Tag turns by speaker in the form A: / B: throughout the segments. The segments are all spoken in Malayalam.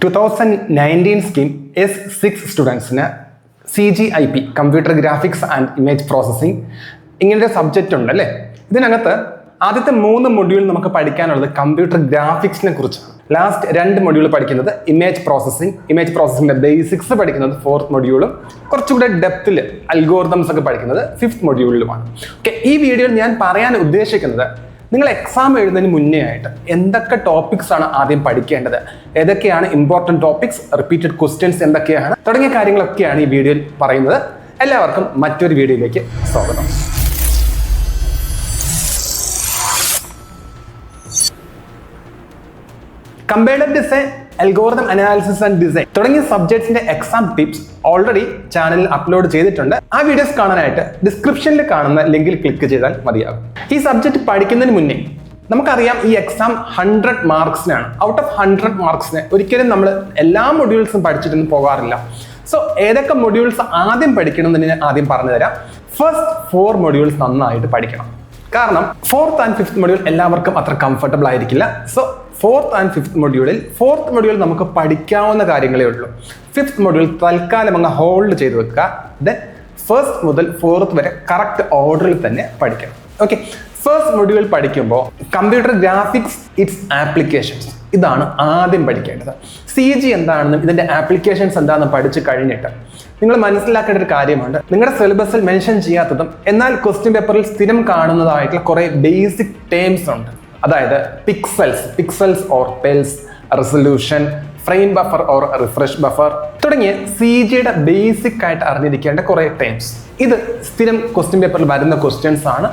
A: 2019 സ്കീം S6 സ്റ്റുഡൻസിന് CGIP computer graphics and image processing ഇങ്ങനൊരു സബ്ജക്റ്റ് ഉണ്ട് അല്ലേ. ഇതിനകത്ത് ആദ്യത്തെ 3 മൊഡ്യൂൾ നമുക്ക് പഠിക്കാനുള്ളത് കമ്പ്യൂട്ടർ ഗ്രാഫിക്സിനെ കുറിച്ചാണ്. ലാസ്റ്റ് 2 മൊഡ്യൂൾ പഠിക്കുന്നത് ഇമേജ് പ്രോസസ്സിംഗിന്റെ ബേസിക്സ് പഠിക്കുന്നത് 4th മൊഡ്യൂളും കുറച്ചുകൂടെ ഡെപ്തിൽ അൽഗോരിതംസ് ഒക്കെ പഠിക്കുന്നത് 5th മൊഡ്യൂളിലുമാണ്. ഓക്കെ, ഈ വീഡിയോയിൽ ഞാൻ പറയാൻ ഉദ്ദേശിക്കുന്നത് നിങ്ങൾ എക്സാം എഴുതുന്നതിന് മുന്നേ ആയിട്ട് എന്തൊക്കെ ടോപ്പിക്സ് ആണ് ആദ്യം പഠിക്കേണ്ടത്, ഏതൊക്കെയാണ് ഇമ്പോർട്ടൻറ്റ് ടോപ്പിക്സ്, റിപ്പീറ്റഡ് ക്വസ്റ്റ്യൻസ് എന്തൊക്കെയാണ് തുടങ്ങിയ കാര്യങ്ങളൊക്കെയാണ് ഈ വീഡിയോയിൽ പറയുന്നത്. എല്ലാവർക്കും മറ്റൊരു വീഡിയോയിലേക്ക് സ്വാഗതം. Compiler design, algorithm analysis and design തുടങ്ങിയ സബ്ജക്ട്സിന്റെ എക്സാം ടിപ്സ് ഓൾറെഡി ചാനലിൽ അപ്ലോഡ് ചെയ്തിട്ടുണ്ട്. ആ വീഡിയോസ് കാണാനായിട്ട് ഡിസ്ക്രിപ്ഷനിൽ കാണുന്ന ലിങ്കിൽ ക്ലിക്ക് ചെയ്താൽ മതിയാകും. ഈ സബ്ജക്ട് പഠിക്കുന്നതിന് മുന്നേ നമുക്കറിയാം ഈ എക്സാം 100 മാർക്സിനാണ്. ഔട്ട് ഓഫ് 100 മാർക്സിന് ഒരിക്കലും നമ്മൾ എല്ലാ മൊഡ്യൂൾസും പഠിച്ചിട്ടൊന്നും പോകാറില്ല. സോ ഏതൊക്കെ മൊഡ്യൂൾസ് ആദ്യം പഠിക്കണം എന്ന് ആദ്യം പറഞ്ഞു തരാം. ഫസ്റ്റ് 4 മൊഡ്യൂൾസ് നന്നായിട്ട് പഠിക്കണം. കാരണം 4th and 5th മൊഡ്യൂൾ എല്ലാവർക്കും അത്ര കംഫർട്ടബിൾ ആയിരിക്കില്ല. സോ 4th and 5th മൊഡ്യൂളിൽ 4th മൊഡ്യൂൾ നമുക്ക് പഠിക്കാവുന്ന കാര്യങ്ങളേ ഉള്ളൂ. 5th മൊഡ്യൂൾ തൽക്കാലം അങ്ങ് ഹോൾഡ് ചെയ്ത് വെക്കുക. ദെൻ 1st മുതൽ 4th വരെ കറക്റ്റ് ഓർഡറിൽ തന്നെ പഠിക്കണം. ഓക്കെ, ഫസ്റ്റ് മൊഡ്യൂൾ പഠിക്കുമ്പോൾ കമ്പ്യൂട്ടർ ഗ്രാഫിക്സ് ഇറ്റ്സ് ആപ്ലിക്കേഷൻസ് ഇതാണ് ആദ്യം പഠിക്കേണ്ടത്. CG എന്താണെന്നും ഇതിന്റെ ആപ്ലിക്കേഷൻസ് എന്താണെന്നും പഠിച്ചു കഴിഞ്ഞിട്ട് നിങ്ങൾ മനസ്സിലാക്കേണ്ട ഒരു കാര്യമുണ്ട്. നിങ്ങളുടെ സിലബസിൽ മെൻഷൻ ചെയ്യാത്തതും എന്നാൽ ക്വസ്റ്റ്യൻ പേപ്പറിൽ സ്ഥിരം കാണുന്നതായിട്ടുള്ള കുറെ ബേസിക് ടേംസ് ഉണ്ട്. അതായത് pixels or pels, resolution, frame buffer or refresh buffer തുടങ്ങിയ CGയുടെ ബേസിക് ആയിട്ട് അറിഞ്ഞിരിക്കേണ്ട കുറെ ടേംസ്. ഇത് സ്ഥിരം ക്വസ്റ്റ്യൻ പേപ്പറിൽ വരുന്ന ക്വസ്റ്റ്യൻസ് ആണ്.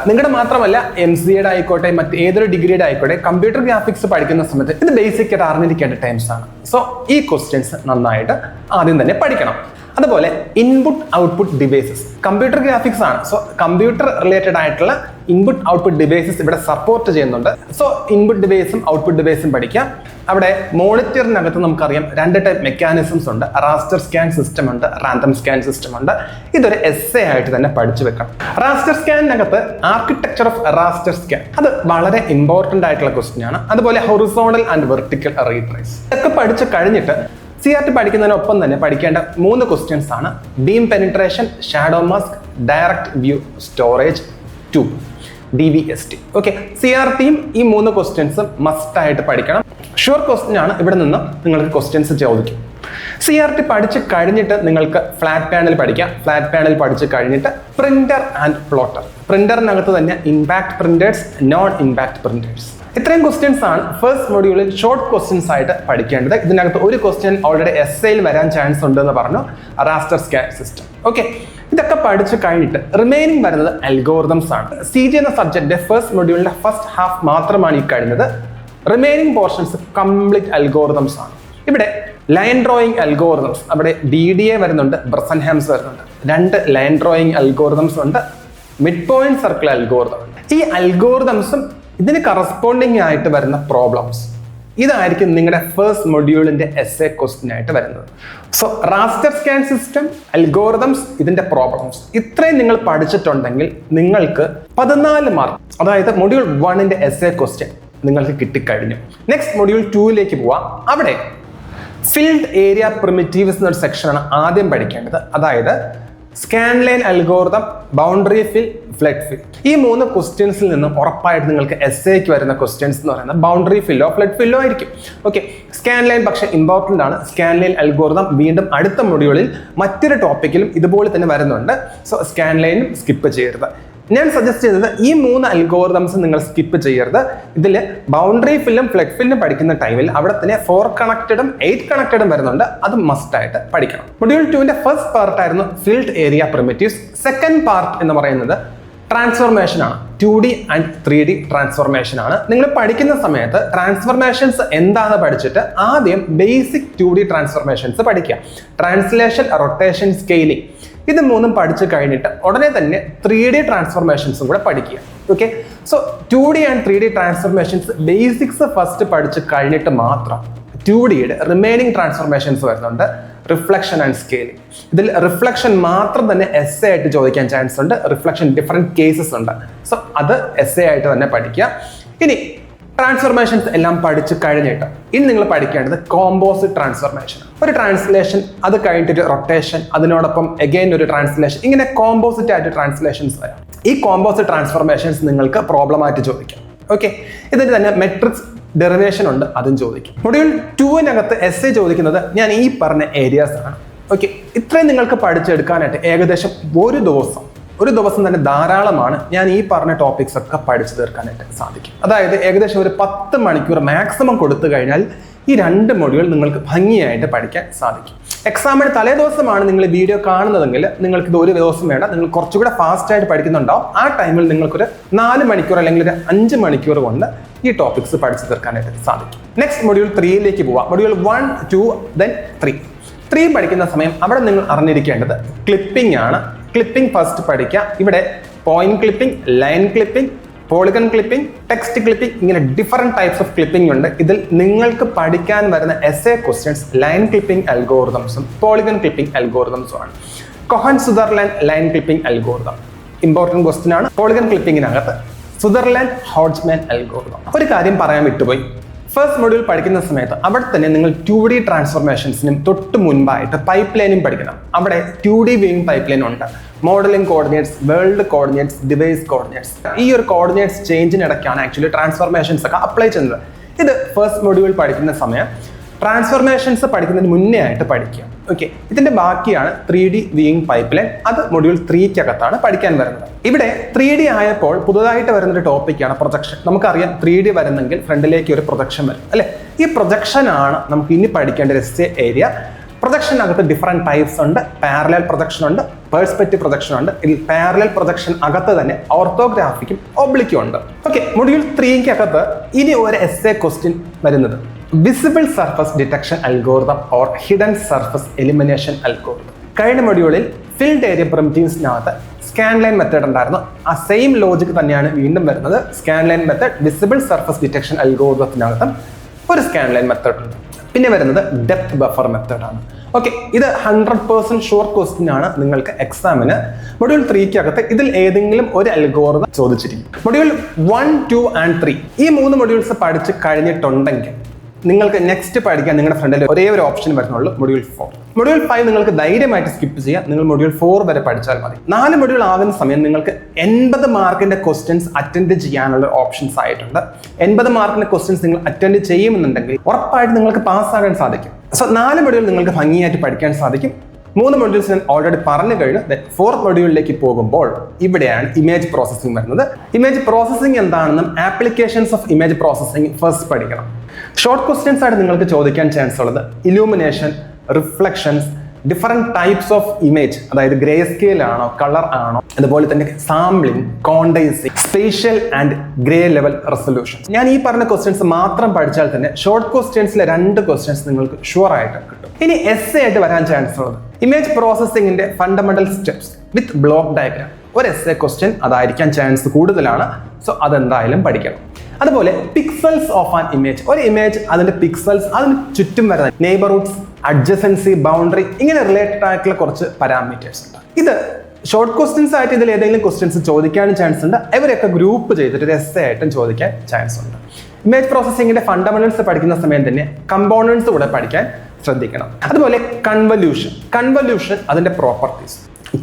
A: നിങ്ങളുടെ മാത്രമല്ല MCAയുടെ ആയിക്കോട്ടെ മറ്റ് ഏതൊരു ഡിഗ്രിയുടെ ആയിക്കോട്ടെ കമ്പ്യൂട്ടർ ഗ്രാഫിക്സ് പഠിക്കുന്ന സമയത്ത് ഇത് ബേസിക് ആയിട്ട് അറിഞ്ഞിരിക്കേണ്ട ടൈംസ് ആണ്. സോ ഈ ക്വസ്റ്റ്യൻസ് നന്നായിട്ട് ആദ്യം തന്നെ പഠിക്കണം. അതുപോലെ input output devices computer graphics ആണ്. സോ കമ്പ്യൂട്ടർ റിലേറ്റഡ് ആയിട്ടുള്ള ഇൻപുട്ട് ഔട്ട്പുട്ട് ഡിവൈസസ് ഇവിടെ സപ്പോർട്ട് ചെയ്യുന്നുണ്ട്. സോ ഇൻപുട്ട് ഡിവൈസും ഔട്ട്പുട്ട് ഡിവൈസും പഠിക്കാം. അവിടെ മോണിറ്ററിനകത്ത് നമുക്കറിയാം 2 ടൈപ്പ് മെക്കാനിസംസ് ഉണ്ട്. റാസ്റ്റർ സ്കാൻ സിസ്റ്റം ഉണ്ട്, റാൻഡം സ്കാൻ സിസ്റ്റം ഉണ്ട്. ഇതൊരു essay ആയിട്ട് തന്നെ പഠിച്ചു വെക്കണം. റാസ്റ്റർ സ്കാനിനകത്ത് ആർക്കിടെക്ചർ ഓഫ് റാസ്റ്റർ സ്കാൻ അത് വളരെ ഇമ്പോർട്ടന്റ് ആയിട്ടുള്ള ക്വസ്റ്റ്യൻ ആണ്. അതുപോലെ ഹൊറിസോണ്ടൽ ആൻഡ് വെർട്ടിക്കൽ റീട്രേസ് ഇതൊക്കെ പഠിച്ചു കഴിഞ്ഞിട്ട് CRT പഠിക്കുന്നതിനൊപ്പം തന്നെ പഠിക്കേണ്ട 3 ക്വസ്റ്റ്യൻസ് ആണ്. Beam penetration, shadow mask, direct view storage 2 DVST. Okay, CRTയും ഈ 3 ക്വസ്റ്റ്യൻസും മസ്റ്റ് ആയിട്ട് പഠിക്കണം. ഷുവർ ക്വസ്റ്റ്യൻ ആണ്. ഇവിടെ നിന്ന് നിങ്ങൾക്ക് ക്വസ്റ്റ്യൻസ് ചോദിക്കും. CRT പഠിച്ചു കഴിഞ്ഞിട്ട് നിങ്ങൾക്ക് ഫ്ലാറ്റ് പാനൽ പഠിക്കാം. ഫ്ലാറ്റ് പാനൽ പഠിച്ചു കഴിഞ്ഞിട്ട് പ്രിന്റർ ആൻഡ് പ്ലോട്ടർ. പ്രിന്ററിനകത്ത് തന്നെ impact printers, non impact printers. ഇത്രയും ക്വസ്റ്റ്യൻസ് ആണ് ഫസ്റ്റ് മൊഡ്യൂളിൽ ഷോർട്ട് ക്വസ്റ്റ്യൻസ് ആയിട്ട് പഠിക്കേണ്ടത്. ഇതിനകത്ത് ഒരു ക്വസ്റ്റ്യൻ ഓൾറെഡി essayയിൽ വരാൻ ചാൻസ് ഉണ്ട് എന്ന് പറഞ്ഞു, റാസ്റ്റർ സ്കാൻ സിസ്റ്റം. ഓക്കെ, ഇതൊക്കെ പഠിച്ചു കഴിഞ്ഞിട്ട് റിമൈനിങ് വരുന്നത് അൽഗോരിതംസ് ആണ്. CG എന്ന സബ്ജക്റ്റിന്റെ ഫസ്റ്റ് മൊഡ്യൂളിന്റെ ഫസ്റ്റ് ഹാഫ് മാത്രമാണ് ഈ കഴിഞ്ഞത്. റിമൈനിങ് പോർഷൻസ് കംപ്ലീറ്റ് അൽഗോരിതംസ് ആണ്. ഇവിടെ ലൈൻ ഡ്രോയിങ് അൽഗോരിതംസ്, അവിടെ DDA വരുന്നുണ്ട്, ബ്രസൻഹാംസ് വരുന്നുണ്ട്. 2 ലൈൻ ഡ്രോയിങ് അൽഗോരിതംസ് ഉണ്ട്, മിഡ് പോയിന്റ് സർക്കിൾ അൽഗോരിതം ഉണ്ട്. ഈ അൽഗോരിതംസും ഇതിന് കറസ്പോണ്ടിങ് ആയിട്ട് വരുന്ന പ്രോബ്ലംസ് ഇതായിരിക്കും നിങ്ങളുടെ ഫസ്റ്റ് മൊഡ്യൂളിന്റെ essay ക്വസ്റ്റ്യൻ ആയിട്ട് വരുന്നത്. So raster scan system, algorithms, ഇതിന്റെ പ്രോബ്ലംസ് ഇത്രയും നിങ്ങൾ പഠിച്ചിട്ടുണ്ടെങ്കിൽ നിങ്ങൾക്ക് 14 മാർക്ക്, അതായത് മൊഡ്യൂൾ 1ന്റെ essay ക്വസ്റ്റ്യൻ നിങ്ങൾക്ക് കിട്ടിക്കഴിഞ്ഞു. നെക്സ്റ്റ് മൊഡ്യൂൾ 2ലേക്ക് പോവാം. അവിടെ ഫീൽഡ് ഏരിയ പ്രിമിറ്റീവ്സ് എന്നൊരു സെക്ഷനാണ് ആദ്യം പഠിക്കേണ്ടത്. അതായത് സ്കാൻ ലൈൻ അൽഗോരിതം, ബൗണ്ടറി ഫിൽ, ഫ്ലഡ് ഫിൽ. ഈ 3 ക്വസ്റ്റ്യൻസിൽ നിന്നും ഉറപ്പായിട്ട് നിങ്ങൾക്ക് essayക്ക് വരുന്ന ക്വസ്റ്റ്യൻസ് എന്ന് പറയുന്നത് ബൗണ്ടറി ഫില്ലോ ഫ്ലഡ് ഫില്ലോ ആയിരിക്കും. ഓക്കെ, സ്കാൻ ലൈൻ പക്ഷേ ഇമ്പോർട്ടൻ്റ് ആണ്. സ്കാൻ ലൈൻ അൽഗോരിതം വീണ്ടും അടുത്ത മൊഡ്യൂളിൽ മറ്റൊരു ടോപ്പിക്കിലും ഇതുപോലെ തന്നെ വരുന്നുണ്ട്. സോ സ്കാൻ ലൈനും സ്കിപ്പ് ചെയ്യരുത്. ഞാൻ സജസ്റ്റ് ചെയ്യുന്നത് ഈ 3 അൽഗോരിതംസ് നിങ്ങൾ സ്കിപ്പ് ചെയ്യരുത്. ഇതിൽ ബൗണ്ടറി ഫില്ലും ഫ്ലഡ് ഫില്ലും പഠിക്കുന്ന ടൈമിൽ അവിടെ തന്നെ 4 കണക്റ്റഡും 8 കണക്റ്റഡും വരുന്നുണ്ട്. അത് മസ്റ്റ് ആയിട്ട് പഠിക്കണം. മൊഡ്യൂൾ 2ന്റെ ഫസ്റ്റ് പാർട്ട് ആയിരുന്നു field area primitives. Second part എന്ന് പറയുന്നത് ട്രാൻസ്ഫോർമേഷൻ ആണ്. 2D ആൻഡ് 3D ട്രാൻസ്ഫോർമേഷൻ ആണ്. നിങ്ങൾ പഠിക്കുന്ന സമയത്ത് ട്രാൻസ്ഫോർമേഷൻസ് എന്താണെന്ന് പഠിച്ചിട്ട് ആദ്യം ബേസിക് 2D ട്രാൻസ്ഫോർമേഷൻസ് പഠിക്കുക. ട്രാൻസ്ലേഷൻ, റൊട്ടേഷൻ, സ്കെയിലിംഗ് ഇത് 3ഉം പഠിച്ചു കഴിഞ്ഞിട്ട് ഉടനെ തന്നെ 3D ട്രാൻസ്ഫോർമേഷൻസും കൂടെ പഠിക്കുക. Okay, so 2D and 3D transformations basics first പഠിച്ചു കഴിഞ്ഞിട്ട് മാത്രം 2Dയുടെ റിമൈനിങ് ട്രാൻസ്ഫോർമേഷൻസ് വരുന്നുണ്ട്. Reflection and scaling. ഇതിൽ റിഫ്ലക്ഷൻ മാത്രം തന്നെ essay ആയിട്ട് ചോദിക്കാൻ ചാൻസ് ഉണ്ട്. റിഫ്ലക്ഷൻ ഡിഫറെൻറ്റ് കേസസ് ഉണ്ട്. സോ അത് essay ആയിട്ട് തന്നെ പഠിക്കുക. ഇനി ട്രാൻസ്ഫോർമേഷൻസ് എല്ലാം പഠിച്ചു കഴിഞ്ഞിട്ട് ഇനി നിങ്ങൾ പഠിക്കേണ്ടത് കോമ്പോസിറ്റ് ട്രാൻസ്ഫോർമേഷൻ. ഒരു ട്രാൻസ്ലേഷൻ, അത് കഴിഞ്ഞിട്ടൊരു റൊട്ടേഷൻ, അതിനോടൊപ്പം അഗൈൻ ഒരു ട്രാൻസ്ലേഷൻ, ഇങ്ങനെ കോമ്പോസിറ്റ് ആയിട്ട് ട്രാൻസ്ലേഷൻസ് വരാം. ഈ കോമ്പോസിറ്റ് ട്രാൻസ്ഫോർമേഷൻസ് നിങ്ങൾക്ക് പ്രോബ്ലം ആയിട്ട് ചോദിക്കാം. ഓക്കെ, ഇതിന് തന്നെ മെട്രിക്സ് ഡെറിവേഷൻ ഉണ്ട്, അതും ചോദിക്കും. മൊഡ്യൂൾ 2-നകത്ത് എസ്സേ ചോദിക്കുന്നത് ഞാൻ ഈ പറഞ്ഞ ഏരിയാസ് ആണ്. ഓക്കെ, ഇത്രയും നിങ്ങൾക്ക് പഠിച്ചെടുക്കാനായിട്ട് ഏകദേശം ഒരു ദിവസം തന്നെ ധാരാളമാണ്. ഞാൻ ഈ പറഞ്ഞ ടോപ്പിക്സ് ഒക്കെ പഠിച്ചു തീർക്കാനായിട്ട് സാധിക്കും. അതായത് ഏകദേശം ഒരു 10 മണിക്കൂർ മാക്സിമം കൊടുത്തു കഴിഞ്ഞാൽ ഈ 2 മൊഡ്യൂൾ നിങ്ങൾക്ക് ഭംഗിയായിട്ട് പഠിക്കാൻ സാധിക്കും. എക്സാമിന് തലേ ദിവസമാണ് നിങ്ങൾ വീഡിയോ കാണുന്നതെങ്കിൽ നിങ്ങൾക്ക് ഇത് ഒരു ദിവസം വേണ്ട, നിങ്ങൾ കുറച്ചുകൂടെ ഫാസ്റ്റ് ആയിട്ട് പഠിക്കുന്നുണ്ടാവും. ആ ടൈമിൽ നിങ്ങൾക്കൊരു 4 മണിക്കൂർ അല്ലെങ്കിൽ ഒരു 5 മണിക്കൂർ കൊണ്ട് ഈ ടോപ്പിക്സ് പഠിച്ചു തീർക്കാനായിട്ട് സാധിക്കും. നെക്സ്റ്റ് മൊഡ്യൂൾ 3-ലേക്ക് പോവാം. Module 1, 2, then 3. 3 പഠിക്കുന്ന സമയം അവിടെ നിങ്ങൾ അറിഞ്ഞിരിക്കേണ്ടത് ക്ലിപ്പിംഗ് ആണ്. ക്ലിപ്പിംഗ് ഫസ്റ്റ് പഠിക്കുക. ഇവിടെ point clipping, line clipping, polygon clipping, text clipping, ഇങ്ങനെ ഡിഫറെന്റ് ടൈപ്സ് ഓഫ് ക്ലിപ്പിംഗ് ഉണ്ട്. ഇതിൽ നിങ്ങൾക്ക് പഠിക്കാൻ വരുന്ന എസ്സേ ക്വസ്റ്റ്യൻസ് ലൈൻ ക്ലിപ്പിംഗ് അൽഗോറിതംസും പോളിഗൺ ക്ലിപ്പിംഗ് അൽഗോറിതംസും ആണ്. Cohen-Sutherland line clipping algorithm important question ആണ്. പോളിഗൺ ക്ലിപ്പിംഗിനകത്ത് സുദർലാൻഡ്-ഹോഡ്ജ്മാൻ അൽഗോറിതം. ഒരു കാര്യം പറയാൻ വിട്ടുപോയി. ഫസ്റ്റ് മൊഡ്യൂൾ പഠിക്കുന്ന സമയത്ത് അവിടെ തന്നെ നിങ്ങൾ 2D ട്രാൻസ്ഫോർമേഷൻസിനും തൊട്ട് മുൻപായിട്ട് പൈപ്പ് ലൈനും പഠിക്കണം. അവിടെ 2D വ്യൂയിങ് പൈപ്പ് ലൈൻ ഉണ്ട്. Modelling coordinates, world coordinates, device coordinates. ഈ ഒരു കോർഡിനേറ്റ്സ് ചേഞ്ചിനിടയ്ക്കാണ് ആക്ച്വലി ട്രാൻസ്ഫോർമേഷൻസ് ഒക്കെ അപ്ലൈ ചെയ്യുന്നത്. ഇത് ഫസ്റ്റ് മൊഡ്യൂൾ പഠിക്കുന്ന സമയം ട്രാൻസ്ഫോർമേഷൻസ് പഠിക്കുന്നതിന് മുന്നേ ആയിട്ട് പഠിക്കുക. ഓക്കെ, ഇതിന്റെ ബാക്കിയാണ് 3D വ്യൂയിങ് പൈപ്പ് ലൈൻ. അത് മൊഡ്യൂൾ 3-ക്കകത്താണ് പഠിക്കാൻ വരുന്നത്. ഇവിടെ 3D ആയപ്പോൾ പുതുതായിട്ട് വരുന്നൊരു ടോപ്പിക്കാണ് പ്രൊജക്ഷൻ. നമുക്കറിയാം 3D വരുന്നെങ്കിൽ ഫ്രണ്ടിലേക്ക് ഒരു പ്രൊജക്ഷൻ വരും അല്ലെ. ഈ പ്രൊജക്ഷൻ ആണ് നമുക്ക് ഇനി പഠിക്കേണ്ട എസ്സേ ഏരിയ. പ്രൊജക്ഷനകത്ത് ഡിഫറെന്റ് ടൈപ്സ് ഉണ്ട്. പാരലൽ പ്രൊജക്ഷൻ ഉണ്ട്, പെർസ്പെക്റ്റീവ് പ്രൊജക്ഷൻ ഉണ്ട്. ഇതിൽ പാരലൽ പ്രൊജക്ഷൻ അകത്ത് തന്നെ ഓർത്തോഗ്രാഫിക്കും ഒബ്ലിക്കും ഉണ്ട്. ഓക്കെ, മൊഡ്യൂൾ 3-ക്കകത്ത് ഇനി ഒരു എസ്സേ ക്വസ്റ്റ്യൻ വരുന്നത് visible surface detection algorithm or hidden surface elimination algorithm. കഴിഞ്ഞ മൊഡ്യൂളിൽ ഫിൽഡ് ഏരിയ പ്രിമിറ്റീവ്സിനകത്ത് സ്കാൻ ലൈൻ മെത്തേഡ് ഉണ്ടായിരുന്നു. ആ സെയിം ലോജിക് തന്നെയാണ് വീണ്ടും വരുന്നത്. Scan line method visible surface detection അൽഗോറിതത്തിനകത്തും ഒരു സ്കാൻ ലൈൻ മെത്തേഡ് ഉണ്ട്. പിന്നെ വരുന്നത് ഡെപ്ത് ബഫർ മെത്തേഡ് ആണ്. ഓക്കെ, ഇത് 100% ഷുവർ ക്വസ്റ്റ്യൻ ആണ് നിങ്ങൾക്ക് എക്സാമിന്. മൊഡ്യൂൾ 3-ക്കകത്ത് ഇതിൽ ഏതെങ്കിലും ഒരു അൽഗോറിതം ചോദിച്ചിരിക്കും. മൊഡ്യൂൾ 1, 2 and 3 ഈ 3 മൊഡ്യൂൾസ് പഠിച്ച് കഴിഞ്ഞിട്ടുണ്ടെങ്കിൽ നിങ്ങൾക്ക് നെക്സ്റ്റ് പഠിക്കാൻ നിങ്ങളുടെ ഫ്രണ്ടിൽ ഒരേ ഒരു ഓപ്ഷൻ വരുന്നുള്ളൂ, മൊഡ്യൂൾ 4. മൊഡ്യൂൾ 5 നിങ്ങൾക്ക് ധൈര്യമായിട്ട് സ്കിപ്പ് ചെയ്യാം. നിങ്ങൾ മൊഡ്യൂൾ 4 വരെ പഠിച്ചാൽ മതി. 4 മൊഡ്യൂൾ ആകുന്ന സമയം നിങ്ങൾക്ക് 80 മാർക്കിന്റെ ക്വസ്റ്റ്യൻസ് അറ്റൻഡ് ചെയ്യാനുള്ള ഓപ്ഷൻസ് ആയിട്ടുണ്ട്. 80 മാർക്കിന്റെ ക്വസ്റ്റ്യൻസ് നിങ്ങൾ അറ്റൻഡ് ചെയ്യുമെന്നുണ്ടെങ്കിൽ ഉറപ്പായിട്ട് നിങ്ങൾക്ക് പാസ്സാകാൻ സാധിക്കും. സോ 4 മൊഡ്യൂൾ നിങ്ങൾക്ക് ഭംഗിയായിട്ട് പഠിക്കാൻ സാധിക്കും. 3 മൊഡ്യൂൾസ് ഞാൻ ഓൾറെഡി പറഞ്ഞു കഴിഞ്ഞു. 4th മൊഡ്യൂളിലേക്ക് പോകുമ്പോൾ ഇവിടെയാണ് ഇമേജ് പ്രോസസ്സിംഗ് വരുന്നത്. ഇമേജ് പ്രോസസ്സിംഗ് എന്താണെന്നും applications of image processing first പഠിക്കണം. ഷോർട്ട് ക്വസ്റ്റ്യൻസ് ആയിട്ട് നിങ്ങൾക്ക് ചോദിക്കാൻ ചാൻസ് ഉള്ളത് illumination, reflections, different types of image, അതായത് ഗ്രേ സ്കെയിൽ ആണോ, കളർ ആണോ, അതുപോലെ തന്നെ sampling, quantising, spatial and grey level resolution. ഞാൻ ഈ പറഞ്ഞ ക്വസ്റ്റ്യൻസ് മാത്രം പഠിച്ചാൽ തന്നെ ഷോർട്ട് ക്വസ്റ്റ്യൻസിലെ 2 ക്വസ്റ്റ്യൻസ് നിങ്ങൾക്ക് ഷുവർ ആയിട്ട് കിട്ടും. ഇനി എസ്സേ ആയിട്ട് വരാൻ ചാൻസ് ഉള്ളത് ഇമേജ് പ്രോസസ്സിംഗിന്റെ ഫണ്ടമെന്റൽ സ്റ്റെപ്സ് വിത്ത് ബ്ലോക്ക് ഡയഗ്രാം. ഒരു എസ്സേ ക്വസ്റ്റ്യൻ അതായിരിക്കാൻ ചാൻസ് കൂടുതലാണ്. സോ അതെന്തായാലും പഠിക്കണം. അതുപോലെ പിക്സൽസ് ഓഫ് ആൻ ഇമേജ്, ഒരു ഇമേജ് അതിന്റെ പിക്സൽസ്, അതിന് ചുറ്റും വരുന്ന നെയ്ബർഹുഡ്സ്, അഡ്ജസൻസി, ബൗണ്ടറി, ഇങ്ങനെ റിലേറ്റഡ് ആയിട്ടുള്ള കുറച്ച് പാരാമീറ്റേഴ്സ് ഉണ്ട്. ഇത് ഷോർട്ട് ക്വസ്റ്റ്യൻസ് ആയിട്ട് ഇതിൽ ഏതെങ്കിലും ക്വസ്റ്റ്യൻസ് ചോദിക്കാനും ചാൻസ് ഉണ്ട്. ഇവരൊക്കെ ഗ്രൂപ്പ് ചെയ്തിട്ട് ഒരു എസ്സേ ആയിട്ടും ചോദിക്കാൻ ചാൻസ് ഉണ്ട്. ഇമേജ് പ്രോസസ്സിംഗിന്റെ ഫണ്ടമെന്റൽസ് പഠിക്കുന്ന സമയം തന്നെ കമ്പോണൻസ് കൂടെ പഠിക്കാൻ ശ്രദ്ധിക്കണം. അതുപോലെ കൺവല്യൂഷൻ അതിന്റെ പ്രോപ്പർട്ടീസ്,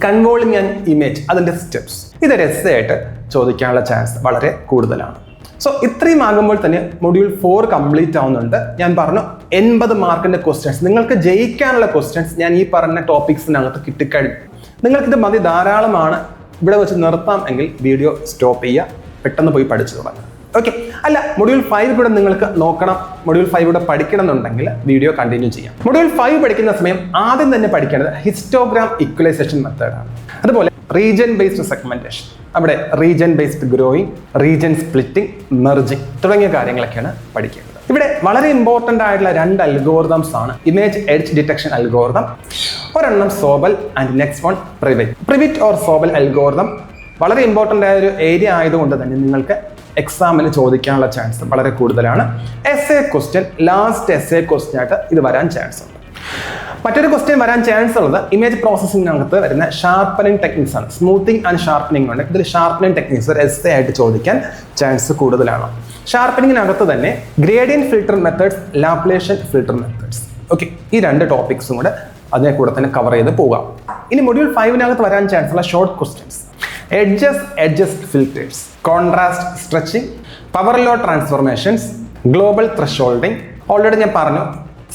A: കൺവോളിംഗ് ആൻഡ് ഇമേജ് അതിന്റെ സ്റ്റെപ്സ്, ഇതൊരു എസ്സേ ആയിട്ട് ചോദിക്കാനുള്ള ചാൻസ് വളരെ കൂടുതലാണ്. സോ ഇത്രയും ആകുമ്പോൾ തന്നെ മൊഡ്യൂൾ 4 കംപ്ലീറ്റ് ആവുന്നുണ്ട്. ഞാൻ പറഞ്ഞു 80 മാർക്കിന്റെ ക്വസ്റ്റ്യൻസ് നിങ്ങൾക്ക് ജയിക്കാനുള്ള ക്വസ്റ്റ്യൻസ് ഞാൻ ഈ പറഞ്ഞ ടോപ്പിക്സിനകത്ത് കിട്ടിക്കഴിഞ്ഞു. നിങ്ങൾക്കിത് മതി, ധാരാളമാണ്. ഇവിടെ വെച്ച് നിർത്താം എങ്കിൽ വീഡിയോ സ്റ്റോപ്പ് ചെയ്യുക, പെട്ടെന്ന് പോയി പഠിച്ചു തുടങ്ങുക. ഓക്കെ, അല്ല മൊഡ്യൂൾ 5 കൂടെ നിങ്ങൾക്ക് നോക്കണം, മൊഡ്യൂൾ 5 കൂടെ പഠിക്കണം എന്നുണ്ടെങ്കിൽ വീഡിയോ കണ്ടിന്യൂ ചെയ്യാം. മൊഡ്യൂൾ 5 പഠിക്കുന്ന സമയം ആദ്യം തന്നെ പഠിക്കേണ്ടത് ഹിസ്റ്റോഗ്രാം ഇക്വലൈസേഷൻ മെത്തേഡാണ്. അതുപോലെ റീജിയൻ ബേസ്ഡ് സെഗ്മെന്റേഷൻ, അവിടെ region based growing, region splitting, merging തുടങ്ങിയ കാര്യങ്ങളൊക്കെയാണ് പഠിക്കേണ്ടത്. ഇവിടെ വളരെ ഇമ്പോർട്ടന്റ് ആയിട്ടുള്ള 2 അൽഗോറിതംസ് ആണ്. ഇമേജ് എഡ്ജ് ഡിറ്റക്ഷൻ അൽഗോറിതം, ഒരെണ്ണം Sobel and next one Prewitt or Sobel algorithm. വളരെ ഇമ്പോർട്ടന്റ് ആയ ഒരു ഏരിയ ആയതുകൊണ്ട് തന്നെ നിങ്ങൾക്ക് എക്സാമിന് ചോദിക്കാനുള്ള ചാൻസ് വളരെ കൂടുതലാണ്. Essay question, last essay question ആയിട്ട് ഇത് വരാൻ ചാൻസ് ഉണ്ട്. മറ്റൊരു ക്വസ്റ്റ്യൻ വരാൻ ചാൻസ് ഉള്ളത് ഇമേജ് പ്രോസസ്സിംഗിനകത്ത് വരുന്ന ഷാർപ്പനിങ് ടെക്നിക്സ് ആണ്. സ്മൂത്തിങ് ആൻഡ് ഷാർപ്പനിങ് ഉണ്ട്. ഇതിൽ ഷാർപ്പനിങ് ടെക്നിക്സ് ഒരു എസ്സേ ആയിട്ട് ചോദിക്കാൻ ചാൻസ് കൂടുതലാണ്. ഷാർപ്പനിങ്ങിനകത്ത് തന്നെ gradient filter methods, ലാപ്ലേഷൻ filter methods. Okay, ഈ 2 ടോപ്പിക്സും കൂടെ അതിനെ കൂടെ തന്നെ കവർ ചെയ്ത് പോകാം. ഇനി മൊഡ്യൂൾ 5 വരാൻ ചാൻസ് ഉള്ള short questions: adjust filters, contrast stretching, power law transformations, global thresholding. Already ഞാൻ പറഞ്ഞു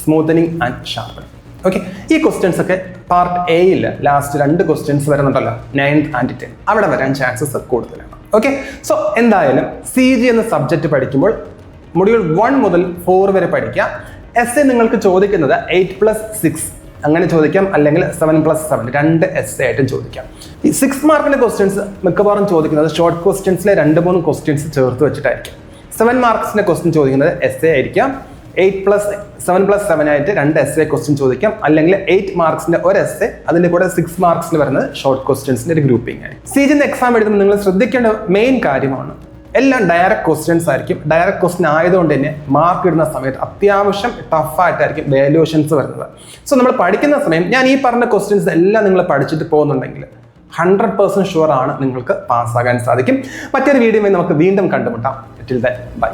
A: സ്മൂത്തനിങ് ആൻഡ് ഷാർപ്പനിങ്. ഓക്കെ, ഈ ക്വസ്റ്റ്യൻസ് ഒക്കെ പാർട്ട് എയിൽ ലാസ്റ്റ് 2 ക്വസ്റ്റ്യൻസ് വരുന്നുണ്ടല്ലോ, 9th and 10th, അവിടെ വരാൻ ചാൻസസ് കൂടുതലാണ്. ഓക്കെ, സോ എന്തായാലും CG എന്ന സബ്ജക്റ്റ് പഠിക്കുമ്പോൾ മൊഡ്യൂൾ 1 മുതൽ 4 വരെ പഠിക്കാം. എസ്സേ നിങ്ങൾക്ക് ചോദിക്കുന്നത് 8+6 അങ്ങനെ ചോദിക്കാം, അല്ലെങ്കിൽ 7+7 2 എസ്സേ ആയിട്ടും ചോദിക്കാം. ഈ 6 മാർക്കിന്റെ ക്വസ്റ്റ്യൻസ് മിക്കവാറും ചോദിക്കുന്നത് ഷോർട്ട് ക്വസ്റ്റ്യൻസിലെ 2-3 ക്വസ്റ്റ്യൻസ് ചേർത്ത് വെച്ചിട്ടായിരിക്കും. 7 മാർക്സിന്റെ ക്വസ്റ്റ്യൻ ചോദിക്കുന്നത് എസ്സേ ആയിരിക്കാം. 7+7 ആയിട്ട് 2 എസ്സേ ക്വസ്റ്റ്യൻ ചോദിക്കാം, അല്ലെങ്കിൽ 8 മാർക്സിന്റെ ഒരു എസ്സേ, അതിന്റെ കൂടെ 6 മാർക്സിൽ വരുന്നത് ഷോർട്ട് ക്വസ്റ്റ്യൻസിന്റെ ഒരു ഗ്രൂപ്പിംഗ് ആയി. CG എക്സാം എഴുതുമ്പോൾ നിങ്ങൾ ശ്രദ്ധിക്കേണ്ട മെയിൻ കാര്യമാണ്, എല്ലാം ഡയറക്റ്റ് ക്വസ്റ്റ്യൻസ് ആയിരിക്കും. ഡയറക്റ്റ് ക്വസ്റ്റ്യൻ ആയതുകൊണ്ട് തന്നെ മാർക്ക് ഇടുന്ന സമയത്ത് അത്യാവശ്യം ടഫായിട്ടായിരിക്കും വാല്യുവേഷൻസ് വരുന്നത്. സോ നമ്മൾ പഠിക്കുന്ന സമയം ഞാൻ ഈ പറഞ്ഞ ക്വസ്റ്റ്യൻസ് എല്ലാം നിങ്ങൾ പഠിച്ചിട്ട് പോകുന്നുണ്ടെങ്കിൽ 100% ഷുവർ ആണ് നിങ്ങൾക്ക് പാസ്സാകാൻ സാധിക്കും. മറ്റൊരു വീഡിയോയിൽ നമുക്ക് വീണ്ടും കണ്ടുമുട്ടാം. Till then bye.